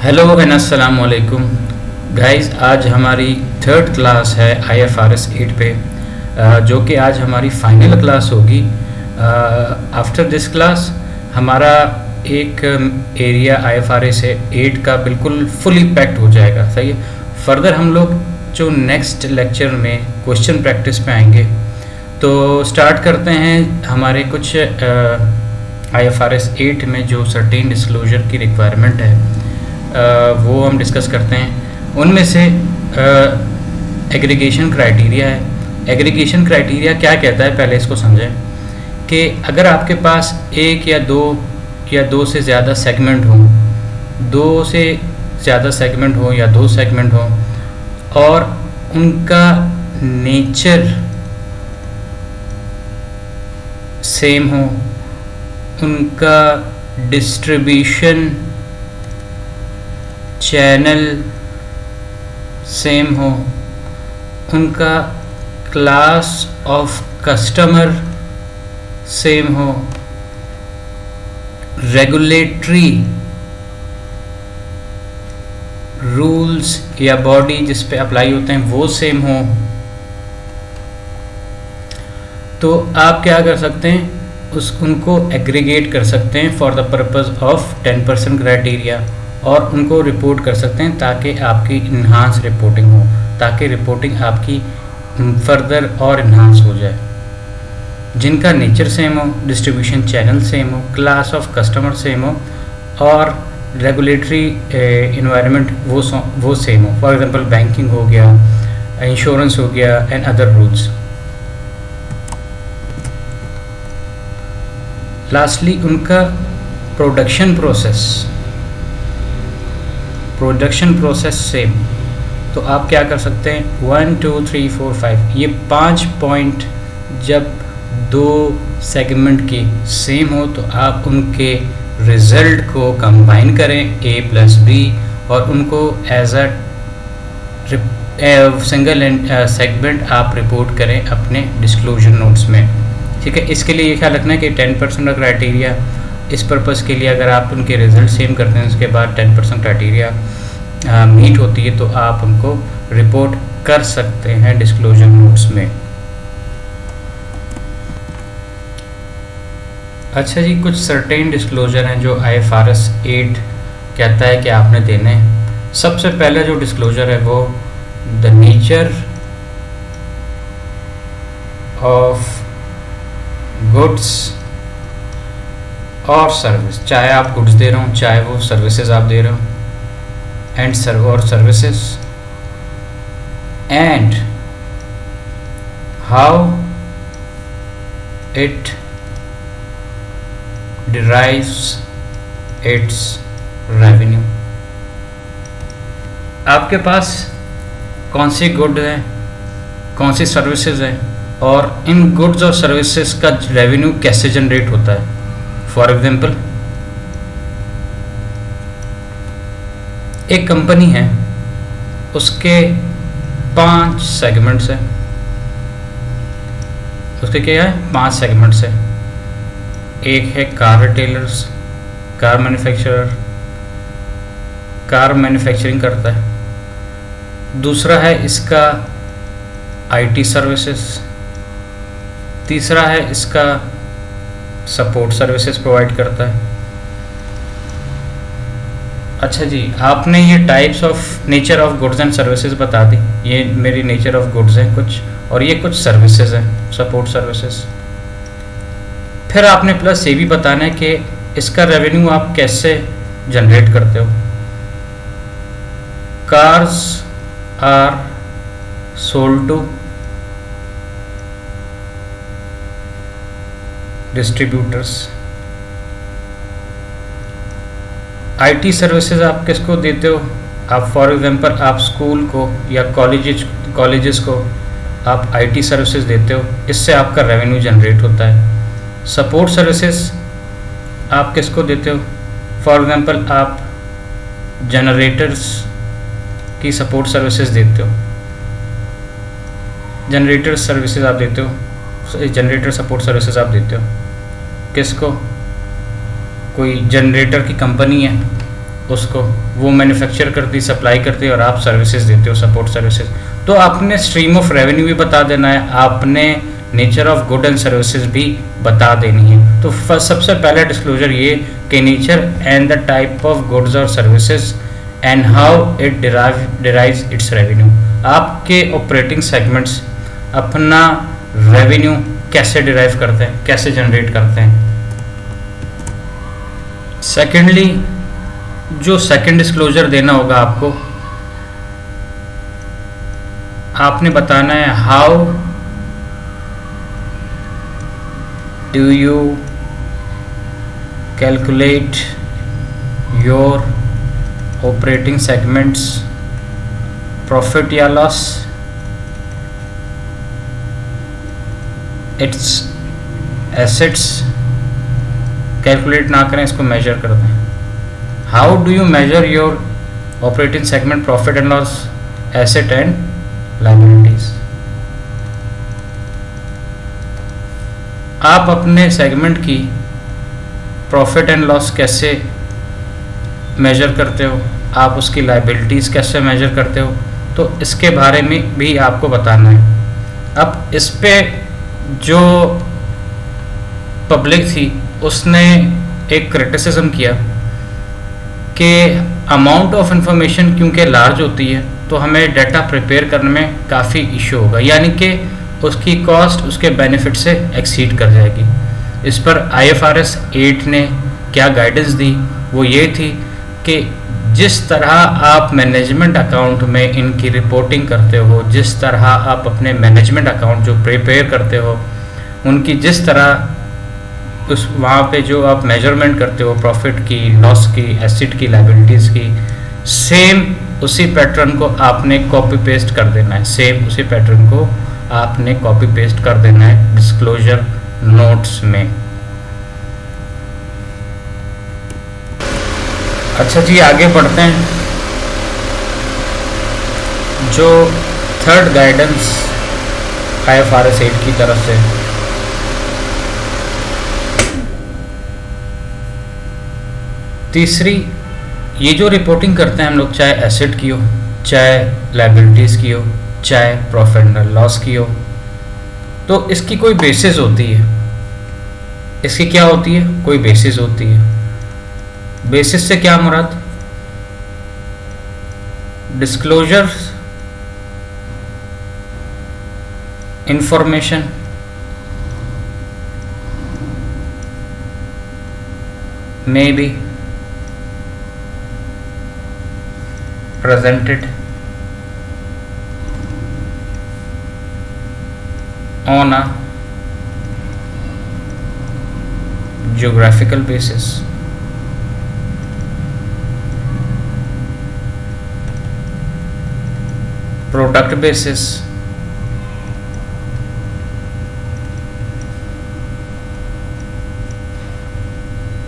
Hello and अस्सलाम वालेकुम guys. आज हमारी थर्ड क्लास है IFRS 8 पे, जो कि आज हमारी फाइनल क्लास होगी। आफ्टर दिस क्लास हमारा एक एरिया IFRS 8 का बिल्कुल फुली पैक्ड हो जाएगा। सही है। फर्दर हम लोग जो नेक्स्ट लेक्चर में क्वेश्चन प्रैक्टिस पे आएंगे, तो स्टार्ट करते हैं हमारे कुछ IFRS 8 में जो सर्टेन डिस्क्लोजर की रिक्वायरमेंट है, वो हम डिस्कस करते हैं। उनमें से एग्रीगेशन क्राइटेरिया है। एग्रीगेशन क्राइटेरिया क्या कहता है, पहले इसको समझें कि अगर आपके पास एक या दो से ज़्यादा सेगमेंट हों, दो से ज़्यादा सेगमेंट हो या दो सेगमेंट हो, और उनका नेचर सेम हो, उनका डिस्ट्रीब्यूशन चैनल सेम हो, उनका क्लास ऑफ कस्टमर सेम हो, रेगुलेटरी रूल्स या बॉडी जिस पे अप्लाई होते हैं वो सेम हो, तो आप क्या कर सकते हैं, उनको एग्रीगेट कर सकते हैं for the purpose of 10% criteria, और उनको रिपोर्ट कर सकते हैं ताकि आपकी इन्हांस रिपोर्टिंग हो, ताकि रिपोर्टिंग आपकी फर्दर और इन्हांस हो जाए। जिनका नेचर सेम हो, डिस्ट्रीब्यूशन चैनल सेम हो, क्लास ऑफ कस्टमर सेम हो, और रेगुलेटरी इन्वायरमेंट वो सेम हो। फॉर एग्जांपल बैंकिंग हो गया, इंश्योरेंस हो गया एंड अदर रूल्स। लास्टली उनका प्रोडक्शन प्रोसेस सेम। तो आप क्या कर सकते हैं, 1 2 3 4 5 ये 5 पॉइंट जब दो सेगमेंट के सेम हो तो आप उनके रिज़ल्ट को कंबाइन करें A+B, और उनको एज अ सिंगल सेगमेंट आप रिपोर्ट करें अपने डिस्क्लोजर नोट्स में। ठीक है। इसके लिए ये ख्याल रखना है कि 10% का क्राइटेरिया, इस पर्पज़ के लिए अगर आप उनके रिज़ल्ट सेम करते हैं, उसके बाद 10% क्राइटेरिया मीट होती है, तो आप उनको रिपोर्ट कर सकते हैं डिस्क्लोजर नोट्स में। अच्छा जी, कुछ सर्टेन डिस्क्लोजर हैं जो IFRS 8 कहता है कि आपने देने हैं। सबसे पहला जो डिस्क्लोजर है वो द नेचर ऑफ गुड्स और सर्विस, चाहे आप गुड्स दे रहे हो चाहे वो सर्विसेज आप दे रहे हो, and services, and how it derives its revenue। आपके पास कौन सी गुड है, कौन सी सर्विसेज है, और इन गुड्स और सर्विसेज का रेवेन्यू कैसे जनरेट होता है। फॉर एग्जांपल एक कंपनी है, उसके 5 सेगमेंट्स हैं। उसके क्या है, 5 सेगमेंट्स हैं। एक है car retailers, car manufacturer, car manufacturing करता है। दूसरा है इसका IT सर्विसेज। तीसरा है इसका सपोर्ट सर्विसेज प्रोवाइड करता है। अच्छा जी, आपने ये types of nature of goods and services बता दी। ये मेरी नेचर ऑफ गुड्स हैं कुछ, और ये कुछ सर्विसेज हैं, सपोर्ट सर्विसेज। फिर आपने प्लस ये भी बताना है कि इसका रेवेन्यू आप कैसे जनरेट करते हो। Cars are sold to distributors. IT services आप किसको देते हो, आप फॉर एग्जांपल आप स्कूल को या कॉलेजेस को आप IT सर्विसेज देते हो, इससे आपका रेवेन्यू जनरेट होता है। सपोर्ट सर्विसेज आप किसको देते हो, फॉर एग्जांपल आप जनरेटर्स की सपोर्ट सर्विसेज देते हो, जनरेटर सर्विसेज आप देते हो, जनरेटर सपोर्ट सर्विसेज आप देते हो किसको, कोई जनरेटर की कंपनी है उसको, वो मैन्युफैक्चर करती, सप्लाई करती है और आप सर्विसेज देते हो, सपोर्ट सर्विसेज। तो आपने स्ट्रीम ऑफ रेवेन्यू भी बता देना है, आपने nature of good and services भी बता देनी है। तो सबसे पहले डिस्क्लोजर ये कि nature and the type of goods और services and how it derives its revenue. आपके ऑपरेटिंग सेगमेंट्स अपना रेवेन्यू कैसे डिराइव करते हैं, कैसे जनरेट करते हैं। सेकेंडली, जो सेकेंड डिस्क्लोजर देना होगा आपको, आपने बताना है how do you calculate your operating segments profit या लॉस, इट्स एसेट्स कैलकुलेट ना करें, इसको मेजर करते हैं। How do you major your operating segment profit and loss, asset and liabilities. आप अपने सेगमेंट की प्रॉफिट एंड लॉस कैसे मेजर करते हो, आप उसकी लायबिलिटीज़ कैसे मेजर करते हो, तो इसके बारे में भी आपको बताना है। अब इस पे जो पब्लिक थी उसने एक क्रिटिसिज्म किया कि अमाउंट ऑफ इंफॉर्मेशन क्योंकि लार्ज होती है तो हमें डाटा प्रिपेयर करने में काफ़ी इशू होगा, यानी कि उसकी कॉस्ट उसके बेनिफिट से एक्सीड कर जाएगी। इस पर IFRS 8 ने क्या गाइडेंस दी, वो ये थी कि जिस तरह आप मैनेजमेंट अकाउंट में इनकी रिपोर्टिंग करते हो, जिस तरह आप अपने मैनेजमेंट अकाउंट जो प्रिपेयर करते हो, उनकी जिस तरह उस वहाँ पे जो आप मेजरमेंट करते हो प्रॉफिट की, लॉस की, एसेट की, लायबिलिटीज़ की, सेम उसी पैटर्न को आपने कॉपी पेस्ट कर देना है। सेम उसी पैटर्न को आपने कॉपी पेस्ट कर देना है डिस्क्लोजर नोट्स में। अच्छा जी, आगे बढ़ते हैं। जो थर्ड गाइडेंस IFRS 8 की तरफ से, तीसरी, ये जो रिपोर्टिंग करते हैं हम लोग, चाहे एसेट की हो, चाहे लायबिलिटीज़ की हो, चाहे प्रॉफिट एंड लॉस की हो, तो इसकी कोई बेसिस होती है। इसकी क्या होती है? कोई बेसिस होती है। बेसिस से क्या मुराद? Disclosure information may be presented on a geographical basis, product basis,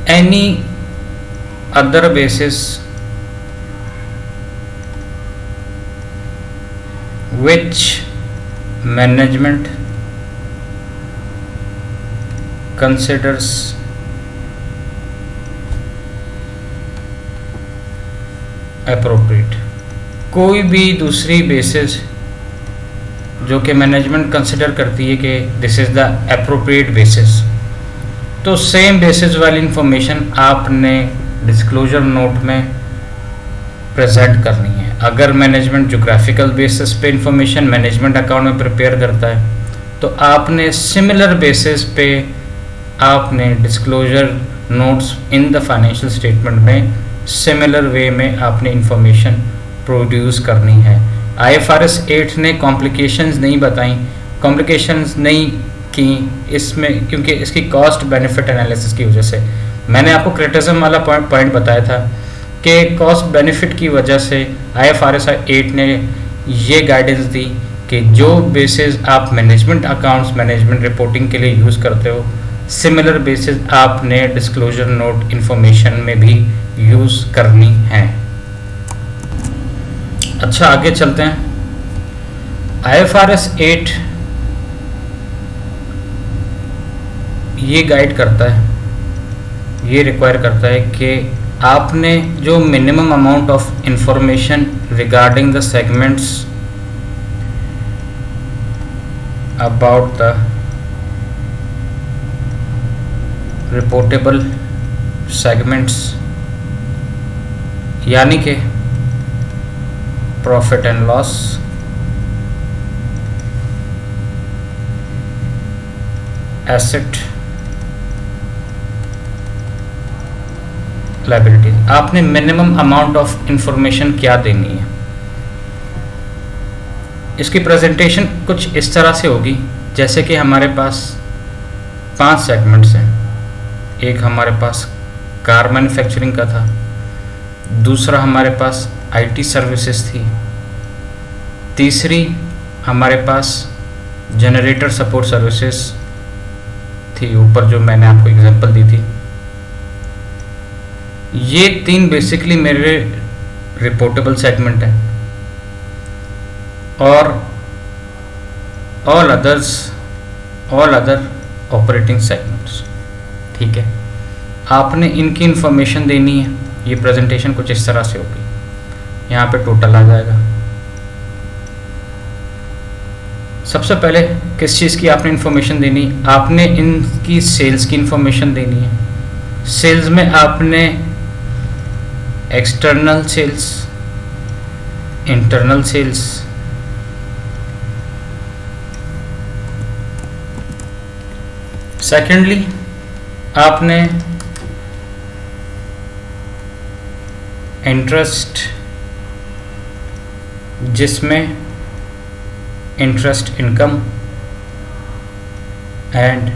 any other basis which management considers appropriate। कोई भी दूसरी बेसिस जो कि मैनेजमेंट कंसिडर करती है कि this is the appropriate basis, तो सेम बेसिस वाली इंफॉर्मेशन आपने डिस्क्लोजर नोट में प्रेजेंट करनी है। अगर मैनेजमेंट जोग्राफिकल बेसिस पे इंफॉर्मेशन मैनेजमेंट अकाउंट में प्रिपेयर करता है तो आपने सिमिलर बेसिस पे आपने disclosure notes in the financial statement में सिमिलर वे में आपने इंफॉर्मेशन प्रोड्यूस करनी है। IFRS 8 ने कॉम्प्लिकेशंस नहीं बताई, कॉम्प्लिकेशंस नहीं की इसमें, क्योंकि इसकी कॉस्ट बेनिफिट एनालिसिस की वजह से। मैंने आपको क्रिटिसिज्म वाला पॉइंट बताया था कि कॉस्ट बेनिफिट की वजह से IFRS 8 ने ये गाइडेंस दी कि जो बेसिस आप मैनेजमेंट अकाउंट्स, मैनेजमेंट रिपोर्टिंग के लिए यूज़ करते हो, सिमिलर बेसिस आपने डिस्क्लोजर नोट इंफॉर्मेशन में भी यूज़ करनी है। अच्छा, आगे चलते हैं। IFRS 8 ये गाइड करता है, ये रिक्वायर करता है कि आपने जो minimum amount of information regarding the segments about the reportable segments यानी कि profit and loss, asset, liability, आपने मिनिमम अमाउंट ऑफ इंफॉर्मेशन क्या देनी है। इसकी प्रेजेंटेशन कुछ इस तरह से होगी जैसे कि हमारे पास 5 सेगमेंट्स हैं। एक हमारे पास कार मैन्युफैक्चरिंग का था, दूसरा हमारे पास आईटी सर्विसेज थी, तीसरी हमारे पास जनरेटर सपोर्ट सर्विसेज थी, ऊपर जो मैंने आपको एग्जांपल दी थी। ये 3 बेसिकली मेरे रिपोर्टेबल सेगमेंट हैं और ऑल अदर ऑपरेटिंग सेगमेंट्स। ठीक है, आपने इनकी इंफॉर्मेशन देनी है। ये प्रेजेंटेशन कुछ इस तरह से होगी, यहाँ पे टोटल आ जाएगा। सबसे पहले किस चीज़ की आपने इंफॉर्मेशन देनी है, आपने इनकी सेल्स की इंफॉर्मेशन देनी है। सेल्स में आपने external sales, internal sales, secondly आपने इंटरेस्ट, जिसमें interest income and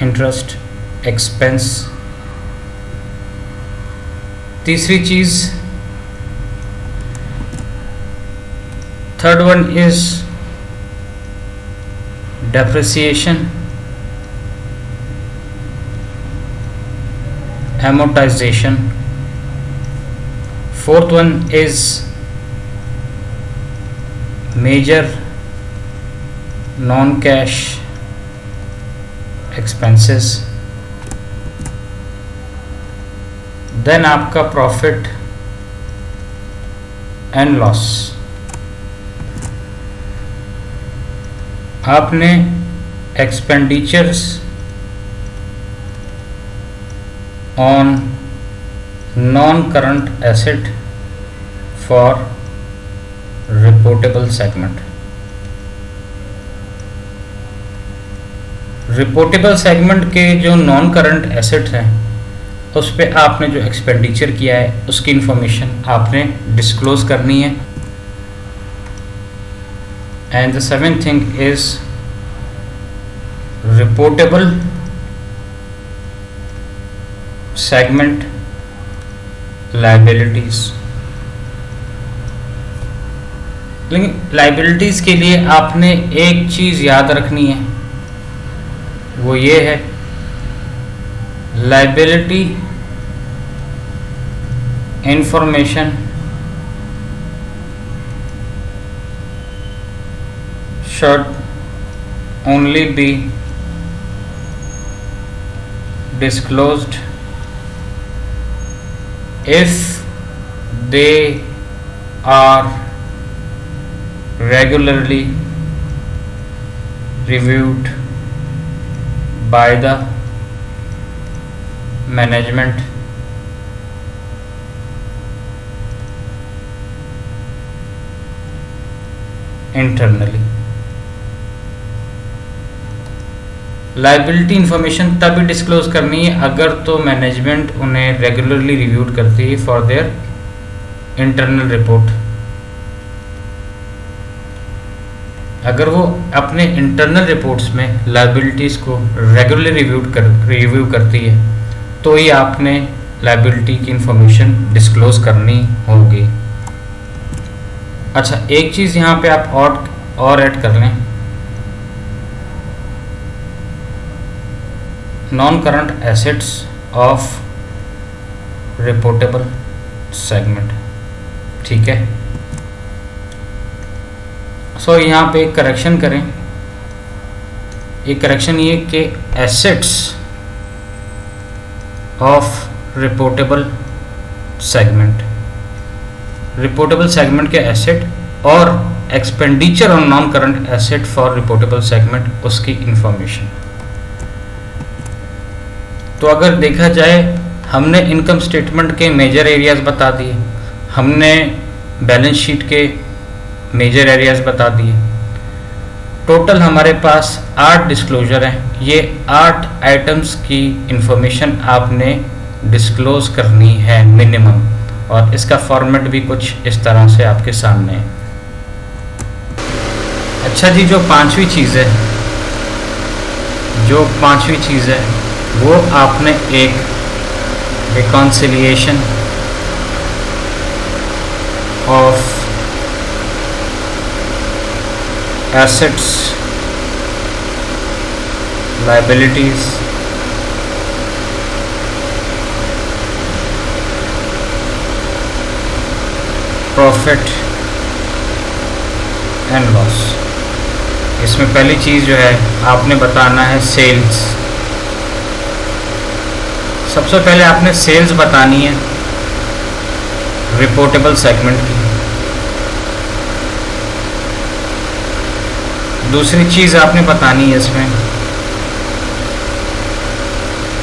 interest expense. तीसरी चीज़, third one is depreciation, amortization. Fourth one is major non-cash expenses. Then आपका profit and loss. आपने expenditures on non-current asset for reportable segment. Reportable segment के जो non current assets हैं उस पे आपने जो एक्सपेंडिचर किया है उसकी इंफॉर्मेशन आपने डिस्क्लोज करनी है। And the seventh thing is reportable segment liabilities. लेकिन लायबिलिटीज के लिए आपने एक चीज याद रखनी है, वो ये है liability information should only be disclosed if they are regularly reviewed by the management internally। Liability information तभी डिस्क्लोज करनी है अगर तो मैनेजमेंट उन्हें रेगुलरली रिव्यूड करती है फॉर देयर इंटरनल रिपोर्ट। अगर वो अपने इंटरनल रिपोर्ट्स में लायबिलिटीज को रेगुलरली रिव्यू करती है तो ही आपने लायबिलिटी की इंफॉर्मेशन डिस्क्लोज करनी होगी। अच्छा, एक चीज़ यहाँ पे आप और ऐड कर लें, non current assets of reportable segment. ठीक है, सो यहाँ पे एक करेक्शन करें। एक करेक्शन ये कि assets of reportable segment, reportable segment के एसेट और expenditure on non current asset for reportable segment, उसकी इंफॉर्मेशन। तो अगर देखा जाए, हमने इनकम स्टेटमेंट के मेजर एरियाज बता दिए, हमने बैलेंस शीट के मेजर एरियाज बता दिए। टोटल हमारे पास 8 डिस्क्लोजर हैं। ये 8 आइटम्स की इंफॉर्मेशन आपने डिस्क्लोज करनी है मिनिमम, और इसका फॉर्मेट भी कुछ इस तरह से आपके सामने है। अच्छा जी, जो पांचवी चीज़ है वो आपने एक reconciliation of assets, liabilities, profit and loss. इसमें पहली चीज़ जो है आपने बताना है सेल्स। सबसे पहले आपने सेल्स बतानी है रिपोर्टेबल सेगमेंट की। दूसरी चीज़ आपने बतानी है इसमें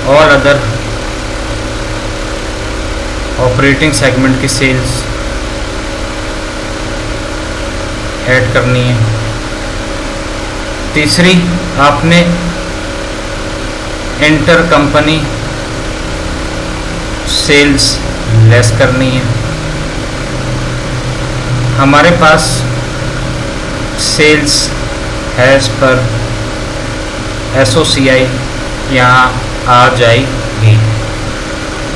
ऑल अदर ऑपरेटिंग सेगमेंट की सेल्स ऐड करनी है। तीसरी आपने इंटर कंपनी सेल्स लेस करनी है। हमारे पास सेल्स एज पर SOCI यहाँ आ जाएगी।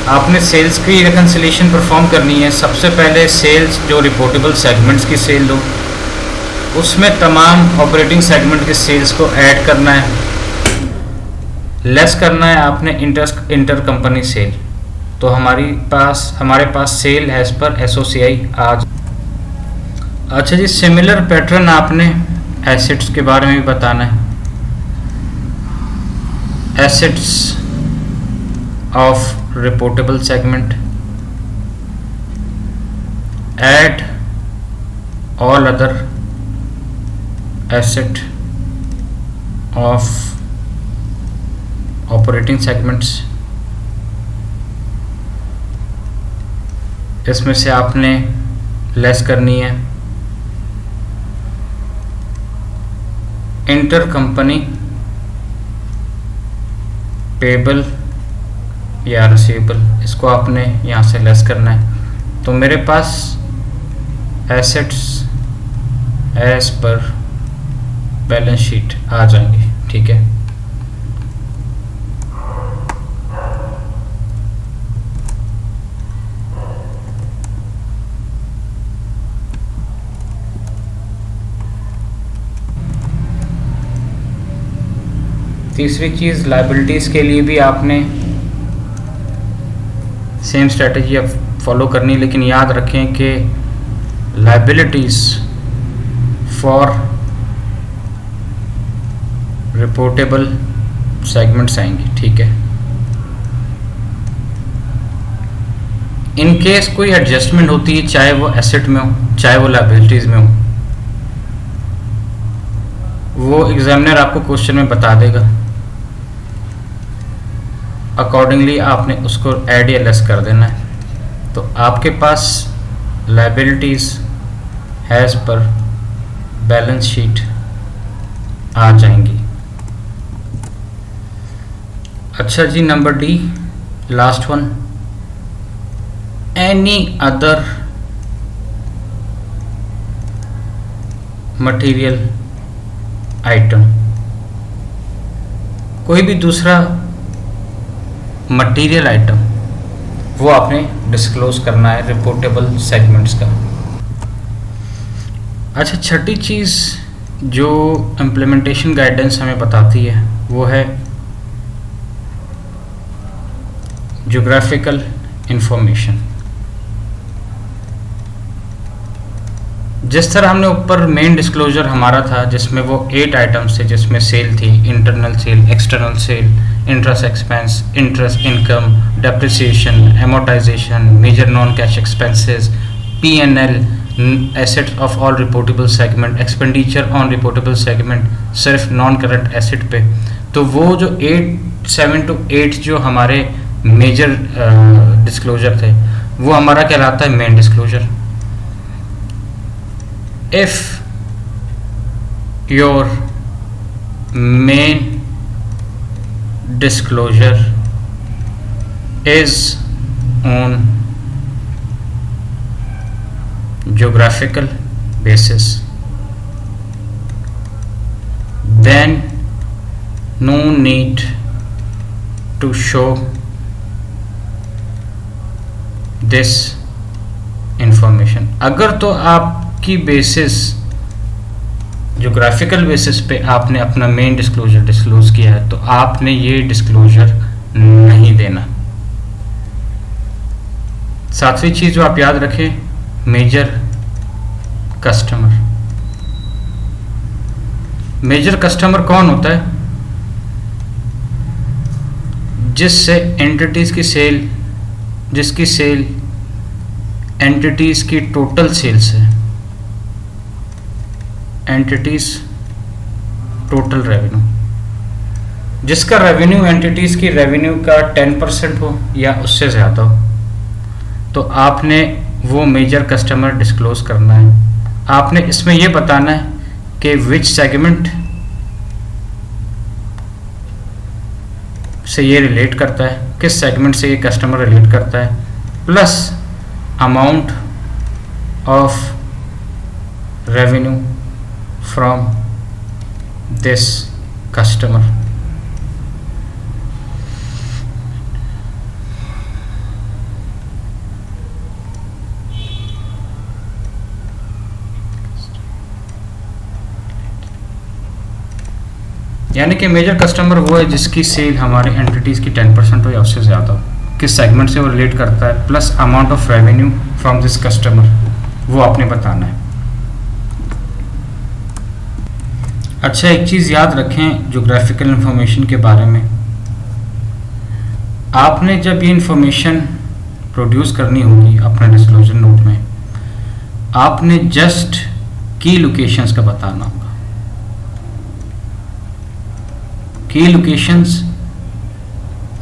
आपने सेल्स की रिकन्सिलिएशन परफॉर्म करनी है। सबसे पहले सेल्स जो रिपोर्टेबल सेगमेंट्स की सेल हो, उसमें तमाम ऑपरेटिंग सेगमेंट के सेल्स को ऐड करना है, लेस करना है आपने इंटर कंपनी सेल। तो हमारे पास सेल एज पर SOCI आज। अच्छा जी, सिमिलर पैटर्न आपने एसेट्स के बारे में भी बताना है। Assets of reportable segment, add all other asset of operating segments. इसमें से आपने लेस करनी है इंटर कंपनी पेबल या रिसीवेबल, इसको आपने यहाँ से लेस करना है। तो मेरे पास एसेट्स एज पर बैलेंस शीट आ जाएंगे। ठीक है, तीसरी चीज़ लायबिलिटीज़ के लिए भी आपने सेम स्ट्रेटजी फॉलो करनी, लेकिन याद रखें कि लायबिलिटीज़ फॉर रिपोर्टेबल सेगमेंट्स आएंगी। ठीक है, इन केस कोई एडजस्टमेंट होती है, चाहे वो एसेट में हो चाहे वो लायबिलिटीज़ में हो, वो एग्जामिनर आपको क्वेश्चन में बता देगा। अकॉर्डिंगली आपने उसको ऐड या लेस कर देना है। तो आपके पास लायबिलिटीज़ एज पर बैलेंस शीट आ जाएंगी। अच्छा जी, number D, last one, any other material item, कोई भी दूसरा मटेरियल आइटम वो आपने डिस्क्लोज करना है रिपोर्टेबल सेगमेंट्स का। अच्छा, छठी चीज़ जो इम्प्लीमेंटेशन गाइडेंस हमें बताती है वो है ज्योग्राफिकल इंफॉर्मेशन। जिस तरह हमने ऊपर मेन डिस्क्लोजर हमारा था जिसमें वो 8 आइटम्स थे, जिसमें सेल थी, internal sale, external sale, interest expense, interest income, depreciation, amortization, major non-cash expenses, P&L, assets of all reportable segment, expenditure on reportable segment सिर्फ नॉन करंट एसेट पे। तो वो जो 7 to 8 जो हमारे मेजर डिस्क्लोजर थे वो हमारा कहलाता है main disclosure. If your main disclosure is on geographical basis, then no need to show this information। अगर तो आपकी बेसिस जोग्राफिकल बेसिस पे आपने अपना मेन डिस्क्लोजर डिस्क्लोज किया है तो आपने ये डिस्क्लोजर नहीं देना। सातवीं चीज जो आप याद रखें, मेजर कस्टमर। मेजर कस्टमर कौन होता है? जिससे एंटिटीज की सेल, जिसकी सेल एंटिटीज की टोटल सेल्स है, एंटिटीज टोटल रेवेन्यू, जिसका रेवेन्यू एंटिटीज की रेवेन्यू का 10% हो या उससे ज़्यादा हो, तो आपने वो मेजर कस्टमर डिस्क्लोज करना है। आपने इसमें ये बताना है कि विच सेगमेंट से ये रिलेट करता है, किस सेगमेंट से ये कस्टमर रिलेट करता है, plus amount of revenue from this customer। यानी कि मेजर कस्टमर वो है जिसकी सेल हमारे एंटिटीज की 10% हो या उससे ज़्यादा हो, किस सेगमेंट से वो रिलेट करता है, plus amount of revenue from this customer, वो आपने बताना है। अच्छा, एक चीज़ याद रखें जोग्राफिकल इंफॉर्मेशन के बारे में, आपने जब ये इंफॉर्मेशन प्रोड्यूस करनी होगी अपने डिस्क्लोजर नोट में, आपने जस्ट की लोकेशंस का बताना होगा। की लोकेशंस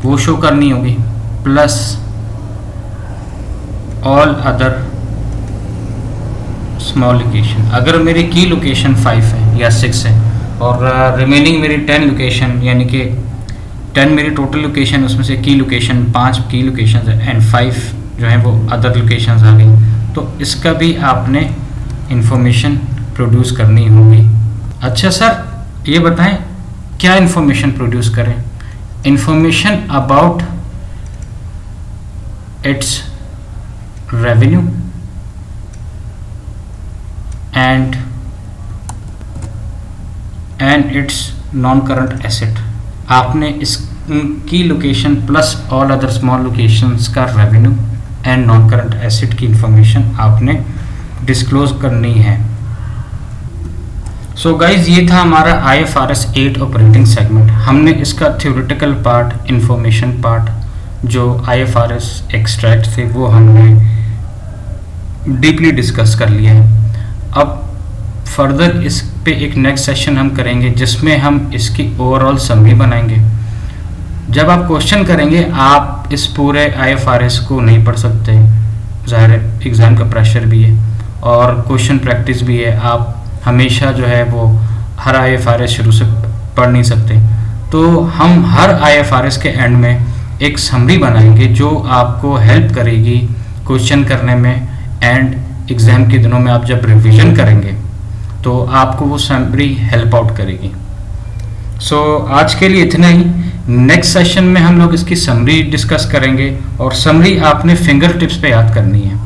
वो शो करनी होगी, plus all other small location. अगर मेरी की लोकेशन 5 है या 6 है और रिमेनिंग मेरी 10 लोकेशन, यानी कि 10 मेरी टोटल लोकेशन, उसमें से की लोकेशन 5 की लोकेशन है एंड 5 जो है वो अदर लोकेशन आ गई, तो इसका भी आपने इंफॉर्मेशन प्रोड्यूस करनी होगी। अच्छा सर, ये बताएं क्या इंफॉर्मेशन प्रोड्यूस करें? Information about its revenue and its non current asset. आपने इसकी location plus all other small locations का revenue and non current asset की इंफॉर्मेशन आपने डिस्क्लोज करनी है। सो गाइज, ये था हमारा IFRS 8 ऑपरेटिंग सेगमेंट। हमने इसका थ्योरेटिकल पार्ट, इंफॉर्मेशन पार्ट, जो IFRS एक्सट्रैक्ट थे वो हमने डीपली डिस्कस कर लिया है। अब फर्दर इस पे एक नेक्स्ट सेशन हम करेंगे जिसमें हम इसकी ओवरऑल समरी बनाएंगे। जब आप क्वेश्चन करेंगे, आप इस पूरे IFRS को नहीं पढ़ सकते, ज़ाहिर है एग्ज़ाम का प्रेशर भी है और क्वेश्चन प्रैक्टिस भी है। आप हमेशा जो है वो हर IFRS शुरू से पढ़ नहीं सकते, तो हम हर IFRS के एंड में एक समरी बनाएंगे जो आपको हेल्प करेगी क्वेश्चन करने में, एंड एग्ज़ाम के दिनों में आप जब रिवीजन करेंगे तो आपको वो समरी हेल्प आउट करेगी। सो आज के लिए इतना ही। नेक्स्ट सेशन में हम लोग इसकी समरी डिस्कस करेंगे और समरी आपने फिंगर टिप्स पे याद करनी है।